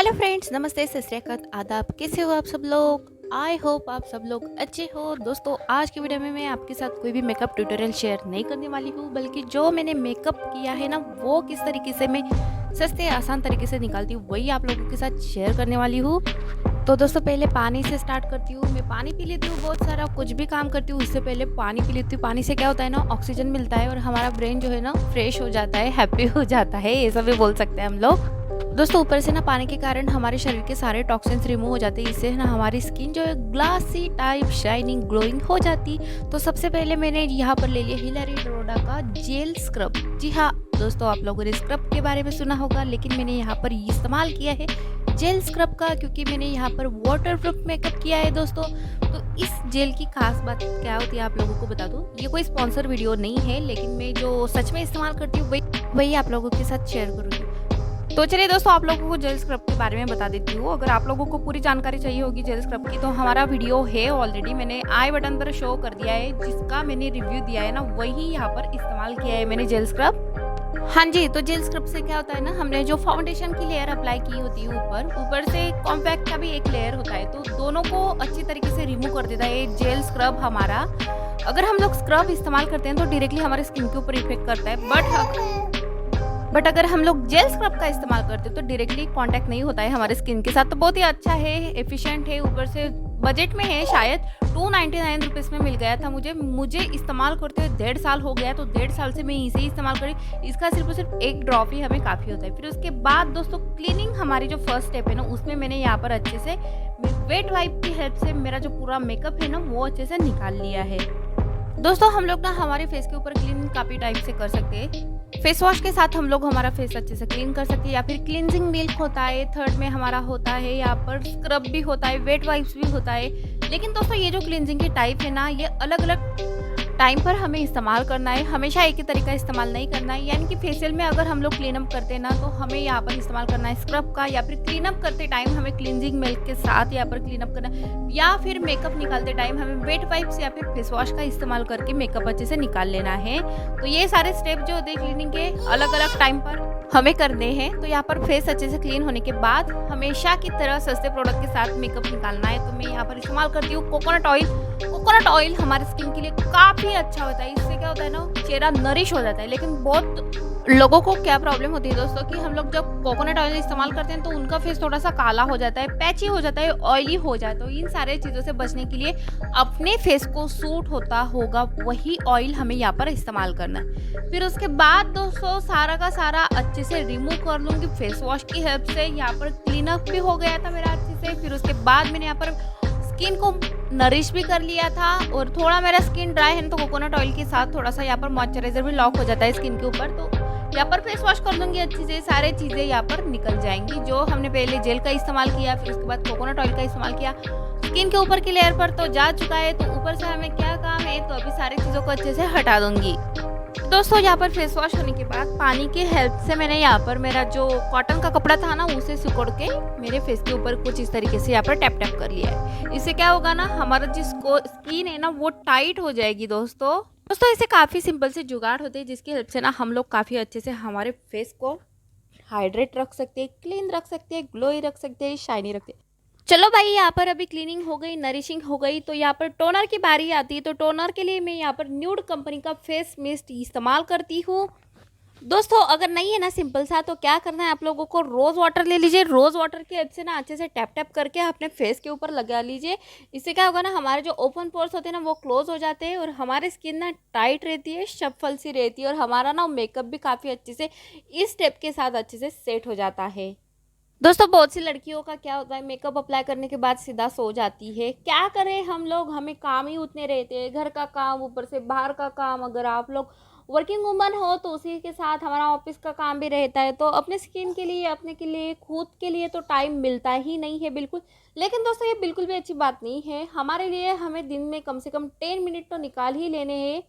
Hello friends, नमस्ते, सत श्री अकाल, आदाब। कैसे हो आप सब लोग? आई होप आप सब लोग अच्छे हो। दोस्तों, आज की वीडियो में मैं आपके साथ कोई भी मेकअप ट्यूटोरियल शेयर नहीं करने वाली हूँ, बल्कि जो मैंने मेकअप किया है ना, वो किस तरीके से मैं सस्ते आसान तरीके से निकालती हूँ, वही आप लोगों के साथ शेयर करने वाली हूँ। तो दोस्तों, पहले पानी से स्टार्ट करती हूँ। मैं पानी पी लेती हूँ बहुत सारा, कुछ भी काम करती हूँ उससे पहले पानी पी लेती हूँ। पानी से क्या होता है ना, ऑक्सीजन मिलता है और हमारा ब्रेन जो है ना फ्रेश हो जाता है, हैप्पी हो जाता है, ये सब भी बोल सकते हैं हम लोग। दोस्तों, ऊपर से ना पानी के कारण हमारे शरीर के सारे टॉक्सिन्स रिमूव हो जाते हैं। इससे ना हमारी स्किन जो है ग्लासी टाइप शाइनिंग ग्लोइंग हो जाती। तो सबसे पहले मैंने यहाँ पर ले लिया हिलरी डोरा का जेल स्क्रब। जी हाँ दोस्तों, आप लोगों ने स्क्रब के बारे में सुना होगा, लेकिन मैंने यहाँ पर इस्तेमाल किया है जेल स्क्रब का, क्योंकि मैंने यहाँ पर वाटरप्रूफ मेकअप किया है दोस्तों। तो इस जेल की खास बात क्या होती है आप लोगों को बता दूं। ये कोई स्पॉन्सर वीडियो नहीं है, लेकिन मैं जो सच में इस्तेमाल करती हूँ वही आप लोगों के साथ शेयर करूँगी। तो चलिए दोस्तों, आप लोगों को जेल स्क्रब के बारे में बता देती हूँ। अगर आप लोगों को पूरी जानकारी चाहिए होगी जेल स्क्रब की, तो हमारा वीडियो है ऑलरेडी, मैंने आई बटन पर शो कर दिया है, जिसका मैंने रिव्यू दिया है ना, वही यहाँ पर इस्तेमाल किया है मैंने जेल स्क्रब। हाँ जी, तो जेल स्क्रब से क्या होता है ना, हमने जो फाउंडेशन की लेयर अप्लाई की होती है ऊपर से कॉम्पैक्ट का भी एक लेयर होता है, तो दोनों को अच्छी तरीके से रिमूव कर देता है जेल स्क्रब हमारा। अगर हम लोग स्क्रब इस्तेमाल करते हैं तो डायरेक्टली हमारे स्किन के ऊपर इफेक्ट करता है, बट अगर हम लोग जेल स्क्रब का इस्तेमाल करते हैं तो डायरेक्टली कांटेक्ट नहीं होता है हमारे स्किन के साथ। तो बहुत ही अच्छा है, एफिशिएंट है, ऊपर से बजट में है। शायद 299 रुपीज़ में मिल गया था मुझे इस्तेमाल करते हुए 1.5 साल हो गया। तो 1.5 साल से मैं इसे ही इस्तेमाल करी। इसका सिर्फ और सिर्फ एक ड्रॉप ही हमें काफ़ी होता है। फिर उसके बाद दोस्तों, क्लीनिंग हमारी जो फर्स्ट स्टेप है ना, उसमें मैंने यहाँ पर अच्छे से वेट वाइप की हेल्प से मेरा जो पूरा मेकअप है ना, वो अच्छे से निकाल लिया है। दोस्तों, हम लोग ना हमारे फेस के ऊपर क्लीन काफ़ी टाइप से कर सकते हैं। फेस वॉश के साथ हम लोग हमारा फेस अच्छे से क्लीन कर सकते हैं, या फिर क्लींजिंग मिल्क होता है, थर्ड में हमारा होता है यहाँ पर स्क्रब भी होता है, वेट वाइप्स भी होता है। लेकिन दोस्तों, ये जो क्लींजिंग की टाइप है ना, ये अलग अलग टाइम पर हमें इस्तेमाल करना है, हमेशा एक ही तरीका इस्तेमाल नहीं करना है। यानी कि फेशियल में अगर हम लोग क्लीन अप करते हैं ना, तो हमें यहाँ पर इस्तेमाल करना है स्क्रब का, या फिर क्लीन अप करते टाइम हमें क्लींजिंग मिल्क के साथ यहाँ पर क्लीन अप करना है, या फिर मेकअप निकालते टाइम हमें वेट वाइप्स या फिर फेस वॉश का इस्तेमाल करके मेकअप अच्छे से निकाल लेना है। तो ये सारे स्टेप जो होते हैं क्लीनिंग के, अलग अलग टाइम पर हमें करने हैं। तो यहाँ पर फेस अच्छे से क्लीन होने के बाद हमेशा की तरह सस्ते प्रोडक्ट के साथ मेकअप निकालना है। तो मैं यहाँ पर इस्तेमाल करती हूँ कोकोनट ऑयल। कोकोनट ऑयल हमारे स्किन के लिए काफ़ी अच्छा होता है। इससे क्या होता है ना, चेहरा नरिश हो जाता है। लेकिन बहुत लोगों को क्या प्रॉब्लम होती है दोस्तों, कि हम लोग जब कोकोनट ऑयल इस्तेमाल करते हैं तो उनका फेस थोड़ा सा काला हो जाता है, पैची हो जाता है, ऑयली हो जाता है। तो इन सारे चीज़ों से बचने के लिए अपने फेस को सूट होता होगा वही ऑयल हमें यहाँ पर इस्तेमाल करना है। फिर उसके बाद दोस्तों, सारा का सारा अच्छे से रिमूव कर लूँगी फेस वॉश की हेल्प से। यहाँ पर क्लीन अप भी हो गया था मेरा अच्छे से। फिर उसके बाद मैंने यहाँ पर स्किन को नरिश भी कर लिया था, और थोड़ा मेरा स्किन ड्राई है तो कोकोनट ऑयल के साथ थोड़ा सा यहाँ पर मॉइस्चराइजर भी लॉक हो जाता है स्किन के ऊपर। तो यहाँ पर फेस वॉश कर दूंगी अच्छे से, सारे चीज़ें यहाँ पर निकल जाएंगी। जो हमने पहले जेल का इस्तेमाल किया, फिर उसके बाद कोकोनट ऑयल का इस्तेमाल किया स्किन के ऊपर की लेयर पर, तो जा चुका है। तो ऊपर से हमें क्या काम है, तो अभी सारी चीज़ों को अच्छे से हटा दूंगी। दोस्तों, यहाँ पर फेस वॉश होने के बाद पानी की हेल्प से मैंने यहाँ पर मेरा जो कॉटन का कपड़ा था ना, उसे सिकुड़ के मेरे फेस के ऊपर कुछ इस तरीके से यहाँ पर टैप टैप कर लिया है। इससे क्या होगा ना, हमारा जिसको स्किन है ना, वो टाइट हो जाएगी दोस्तों ऐसे काफ़ी सिंपल से जुगाड़ होते हैं, जिसकी हेल्प से ना हम लोग काफ़ी अच्छे से हमारे फेस को हाइड्रेट रख सकते हैं, क्लीन रख सकते हैं, ग्लोई रख सकते हैं, शाइनी रखते हैं। चलो भाई, यहाँ पर अभी क्लीनिंग हो गई, नरिशिंग हो गई, तो यहाँ पर टोनर की बारी आती है। तो टोनर के लिए मैं यहाँ पर न्यूड कंपनी का फेस मिस्ट इस्तेमाल करती हूँ। दोस्तों, अगर नहीं है ना सिंपल सा, तो क्या करना है आप लोगों को, रोज़ वाटर ले लीजिए। रोज़ वाटर की हेल्प से ना अच्छे से टैप टैप करके अपने फेस के ऊपर लगा लीजिए। इससे क्या होगा ना, हमारे जो ओपन पोर्स होते हैं ना, वो क्लोज हो जाते हैं, और हमारी स्किन ना टाइट रहती है, शफल सी रहती है, और हमारा ना मेकअप भी काफ़ी अच्छे से इस स्टेप के साथ अच्छे से सेट हो जाता है। दोस्तों, बहुत सी लड़कियों का क्या होता है, मेकअप अप्लाई करने के बाद सीधा सो जाती है। क्या करें हम लोग, हमें काम ही उतने रहते हैं, घर का काम, ऊपर से बाहर का काम। अगर आप लोग वर्किंग वूमन हो तो उसी के साथ हमारा ऑफिस का काम भी रहता है। तो अपने स्किन के लिए, अपने के लिए, खुद के लिए तो टाइम मिलता ही नहीं है बिल्कुल। लेकिन दोस्तों, ये बिल्कुल भी अच्छी बात नहीं है हमारे लिए। हमें दिन में कम से कम 10 मिनट तो निकाल ही लेने हैं,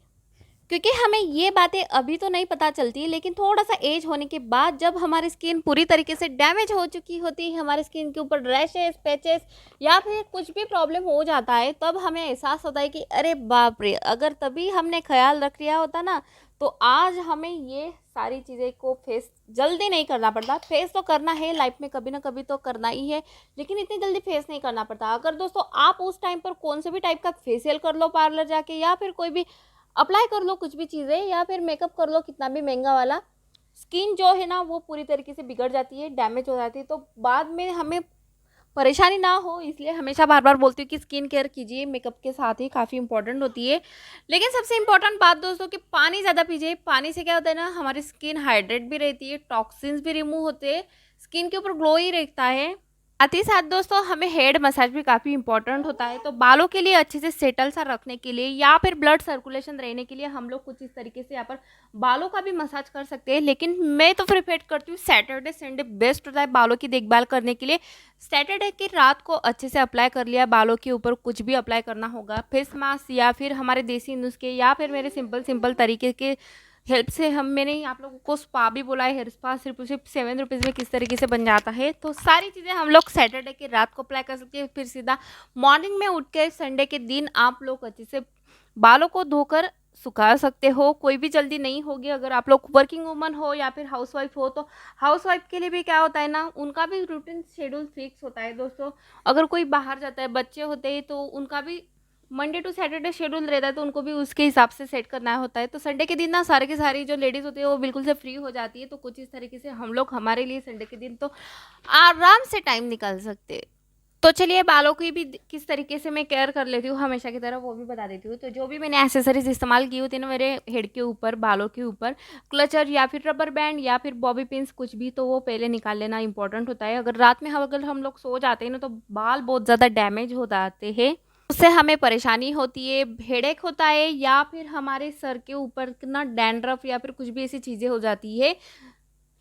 क्योंकि हमें ये बातें अभी तो नहीं पता चलती, लेकिन थोड़ा सा एज होने के बाद जब हमारी स्किन पूरी तरीके से डैमेज हो चुकी होती है, हमारे स्किन के ऊपर रैशेस, पैचेस या फिर कुछ भी प्रॉब्लम हो जाता है, तब हमें एहसास होता है कि अरे बाप रे, अगर तभी हमने ख्याल रख लिया होता ना, तो आज हमें ये सारी चीज़ें को फेस जल्दी नहीं करना पड़ता। फेस तो करना है लाइफ में, कभी ना कभी तो करना ही है, लेकिन इतनी जल्दी फेस नहीं करना पड़ता। अगर दोस्तों आप उस टाइम पर कौन से भी टाइप का फेशियल कर लो पार्लर जाके, या फिर कोई भी अप्लाई कर लो कुछ भी चीज़ें, या फिर मेकअप कर लो कितना भी महंगा वाला, स्किन जो है ना वो पूरी तरीके से बिगड़ जाती है, डैमेज हो जाती है, तो बाद में हमें परेशानी ना हो, इसलिए हमेशा बार बार बोलती हूँ कि स्किन केयर कीजिए, मेकअप के साथ ही काफ़ी इंपॉर्टेंट होती है। लेकिन सबसे इंपॉर्टेंट बात दोस्तों कि पानी ज़्यादा पीजिए। पानी से क्या होता है ना, हमारी स्किन हाइड्रेट भी रहती है, टॉक्सिन्स भी रिमूव होते हैं, स्किन के ऊपर ग्लो ही रहता है। साथ ही साथ दोस्तों हमें हेड मसाज भी काफ़ी इंपॉर्टेंट होता है। तो बालों के लिए अच्छे से सेटल सा रखने के लिए या फिर ब्लड सर्कुलेशन रहने के लिए हम लोग कुछ इस तरीके से यहाँ पर बालों का भी मसाज कर सकते हैं। लेकिन मैं तो प्रिफर करती हूँ सैटरडे संडे बेस्ट होता है बालों की देखभाल करने के लिए। सैटरडे की रात को अच्छे से अप्लाई कर लिया, बालों के ऊपर कुछ भी अप्लाई करना होगा, फेस मास्क या फिर हमारे देसी नुस्खे या फिर मेरे सिंपल तरीके के हेल्प से मैंने आप लोगों को स्पा भी बोला है। हेयर स्पा सिर्फ 7 रुपीज़ में किस तरीके से बन जाता है। तो सारी चीज़ें हम लोग सैटरडे की रात को अप्लाई कर सकते हैं, फिर सीधा मॉर्निंग में उठ के संडे के दिन आप लोग अच्छे से बालों को धोकर सुखा सकते हो। कोई भी जल्दी नहीं होगी। अगर आप लोग वर्किंग वूमन हो या फिर हाउसवाइफ हो, तो हाउसवाइफ के लिए भी क्या होता है ना, उनका भी रूटीन शेड्यूल फिक्स होता है दोस्तों। अगर कोई बाहर जाता है, बच्चे होते हैं, तो उनका भी मंडे टू सैटरडे शेड्यूल रहता है, तो उनको भी उसके हिसाब से सेट करना होता है। तो संडे के दिन ना सारे के सारी जो लेडीज़ होती है वो बिल्कुल से फ्री हो जाती है। तो कुछ इस तरीके से हम लोग हमारे लिए संडे के दिन तो आराम से टाइम निकाल सकते हैं। तो चलिए बालों की भी किस तरीके से मैं केयर कर लेती हूँ हमेशा की तरह वो भी बता देती हूँ। तो जो भी मैंने एक्सेसरीज इस्तेमाल की होती है ना मेरे हेड के ऊपर, बालों के ऊपर, क्लचर या फिर रबर बैंड या फिर बॉबी पिन्स कुछ भी, तो वो पहले निकाल लेना इंपॉर्टेंट होता है। अगर रात में अगर हम लोग सो जाते हैं ना, तो बाल बहुत ज़्यादा डैमेज हो जाते हैं, उससे हमें परेशानी होती है, हेडेक होता है, या फिर हमारे सर के ऊपर कितना डैंड्रफ या फिर कुछ भी ऐसी चीज़ें हो जाती है।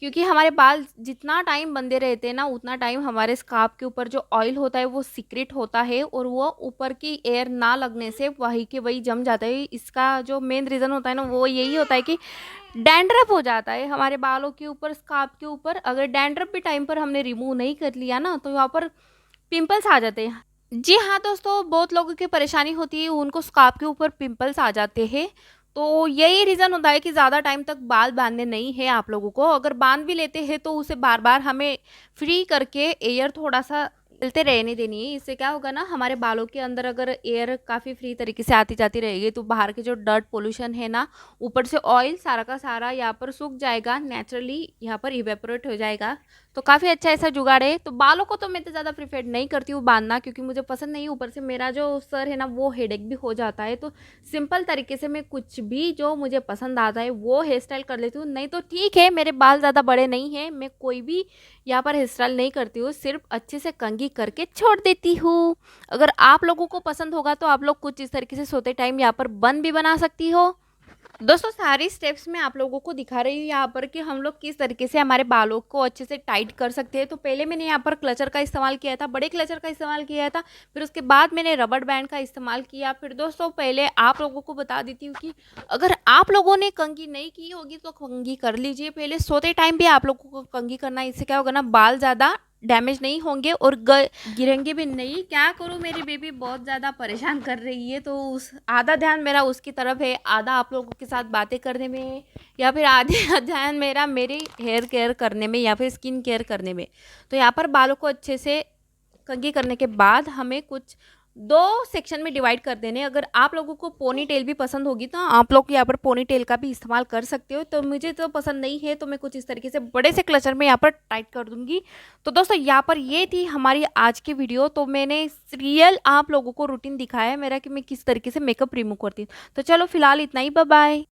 क्योंकि हमारे बाल जितना टाइम बंधे रहते हैं ना, उतना टाइम हमारे स्कार्फ के ऊपर जो ऑयल होता है वो सीक्रेट होता है, और वो ऊपर की एयर ना लगने से वही के वही जम जाता है। इसका जो मेन रीज़न होता है ना, वो यही होता है कि डैंड्रफ हो जाता है हमारे बालों के ऊपर, स्कार्फ के ऊपर। अगर डैंड्रफ भी टाइम पर हमने रिमूव नहीं कर लिया ना, तो यहाँ पर पिंपल्स आ जाते हैं। जी हाँ दोस्तों, बहुत लोगों की परेशानी होती है, उनको स्कार्फ के ऊपर पिंपल्स आ जाते हैं। तो यही रीज़न होता है कि ज़्यादा टाइम तक बाल बांधने नहीं है आप लोगों को। अगर बांध भी लेते हैं तो उसे बार बार हमें फ्री करके एयर थोड़ा सा चलते रहने देनी है। इससे क्या होगा ना, हमारे बालों के अंदर अगर एयर काफ़ी फ्री तरीके से आती जाती रहेगी, तो बाहर के जो डर्ट पोल्यूशन है ना, ऊपर से ऑयल सारा का सारा यहाँ पर सूख जाएगा, नेचुरली यहाँ पर इवेपोरेट हो जाएगा। तो काफ़ी अच्छा ऐसा जुगाड़ है। तो बालों को तो मैं तो ज़्यादा प्रिफेर नहीं करती हूँ बांधना, क्योंकि मुझे पसंद नहीं। ऊपर से मेरा जो सर है ना वो हेडेक भी हो जाता है। तो सिंपल तरीके से मैं कुछ भी जो मुझे पसंद आता है वो हेयर स्टाइल कर लेती हूँ। नहीं तो ठीक है, मेरे बाल ज़्यादा बड़े नहीं हैं, मैं कोई भी यहाँ पर हेयर स्टाइल नहीं करती हूँ, सिर्फ अच्छे से कंघी करके छोड़ देती हूँ। अगर आप लोगों को पसंद होगा तो आप लोग कुछ इस तरीके से सोते टाइम यहाँ पर बन भी बना सकती हो। दोस्तों सारी स्टेप्स मैं आप लोगों को दिखा रही हूँ यहाँ पर कि हम लोग किस तरीके से हमारे बालों को अच्छे से टाइट कर सकते हैं। तो पहले मैंने यहाँ पर क्लचर का इस्तेमाल किया था, बड़े क्लचर का इस्तेमाल किया था, फिर उसके बाद मैंने रबर बैंड का इस्तेमाल किया। फिर दोस्तों पहले आप लोगों को बता देती हूँ कि अगर आप लोगों ने कंघी नहीं की होगी तो कंघी कर लीजिए। पहले सोते टाइम भी आप लोगों को कंघी करना है, इससे क्या होगा ना, बाल ज़्यादा डैमेज नहीं होंगे और गिरेंगे भी नहीं। क्या करूँ, मेरी बेबी बहुत ज़्यादा परेशान कर रही है, तो उस आधा ध्यान मेरा उसकी तरफ है, आधा आप लोगों के साथ बातें करने में है, या फिर आधे ध्यान मेरा मेरी हेयर केयर करने में या फिर स्किन केयर करने में। तो यहाँ पर बालों को अच्छे से कंघी करने के बाद हमें कुछ 2 सेक्शन में डिवाइड कर देने। अगर आप लोगों को पोनी टेल भी पसंद होगी तो आप लोग यहाँ पर पोनी टेल का भी इस्तेमाल कर सकते हो। तो मुझे तो पसंद नहीं है, तो मैं कुछ इस तरीके से बड़े से क्लचर में यहाँ पर टाइट कर दूंगी। तो दोस्तों यहाँ पर ये थी हमारी आज की वीडियो। तो मैंने रियल आप लोगों को रूटीन दिखाया है मेरा कि मैं किस तरीके से मेकअप रिमूव करती हूँ। तो चलो फिलहाल इतना ही, बाय बाय।